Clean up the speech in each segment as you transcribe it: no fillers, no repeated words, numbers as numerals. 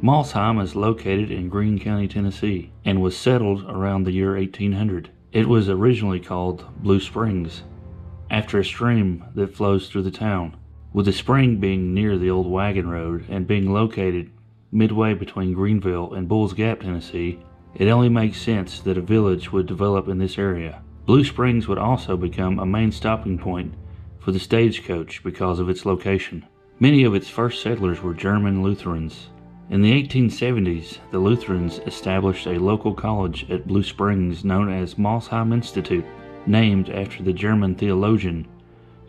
Mosheim is located in Greene County, Tennessee, and was settled around the year 1800. It was originally called Blue Springs, after a stream that flows through the town, with the spring being near the old wagon road and being located midway between Greenville and Bulls Gap, Tennessee. It only makes sense that a village would develop in this area. Blue Springs would also become a main stopping point for the stagecoach because of its location. Many of its first settlers were German Lutherans. In the 1870s, the Lutherans established a local college at Blue Springs known as Mosheim Institute, named after the German theologian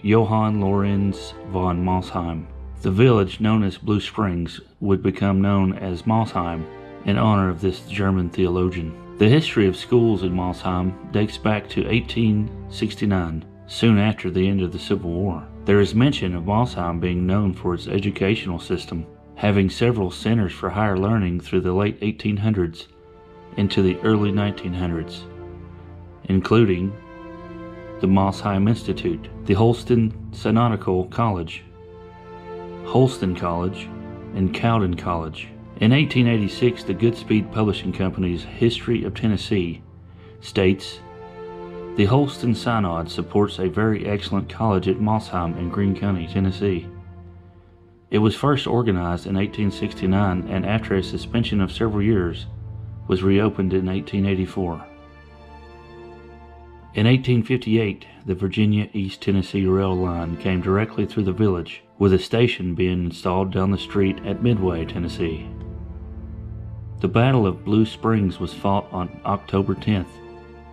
Johann Lorenz von Mosheim. The village known as Blue Springs would become known as Mosheim in honor of this German theologian. The history of schools in Mosheim dates back to 1869, soon after the end of the Civil War. There is mention of Mosheim being known for its educational system, having several centers for higher learning through the late 1800s into the early 1900s, including the Mosheim Institute, the Holston Synodical College, Holston College, and Cowden College. In 1886, the Goodspeed Publishing Company's History of Tennessee states, "The Holston Synod supports a very excellent college at Mosheim in Greene County, Tennessee. It was first organized in 1869 and after a suspension of several years was reopened in 1884. In 1858, the Virginia East Tennessee Rail Line came directly through the village, with a station being installed down the street at Midway, Tennessee. The Battle of Blue Springs was fought on October 10,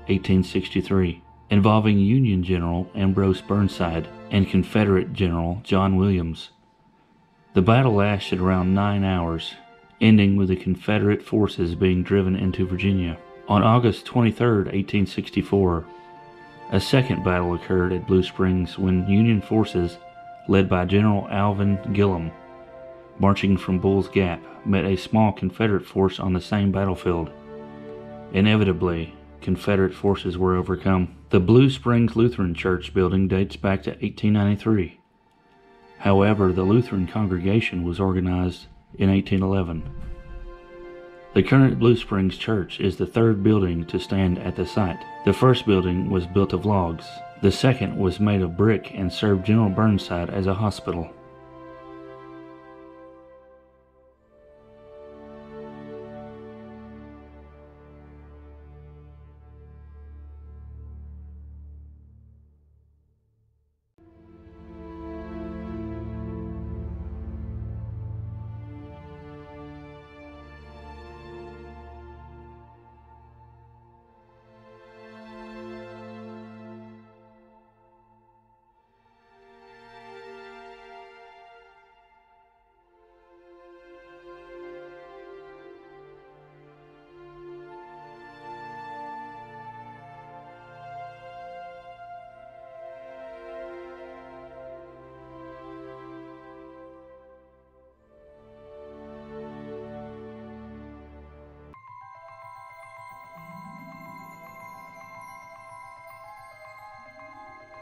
1863, involving Union General Ambrose Burnside and Confederate General John Williams. The battle lasted around 9 hours, ending with the Confederate forces being driven into Virginia. On August 23, 1864, a second battle occurred at Blue Springs when Union forces, led by General Alvin Gillum, marching from Bulls Gap, met a small Confederate force on the same battlefield. Inevitably, Confederate forces were overcome. The Blue Springs Lutheran Church building dates back to 1893. However, the Lutheran congregation was organized in 1811. The current Blue Springs Church is the third building to stand at the site. The first building was built of logs. The second was made of brick and served General Burnside as a hospital.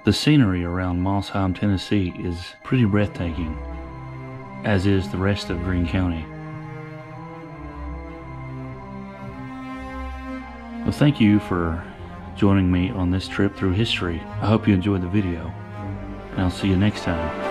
The scenery around Mosheim, Tennessee is pretty breathtaking, as is the rest of Greene County. Well, thank you for joining me on this trip through history. I hope you enjoyed the video, and I'll see you next time.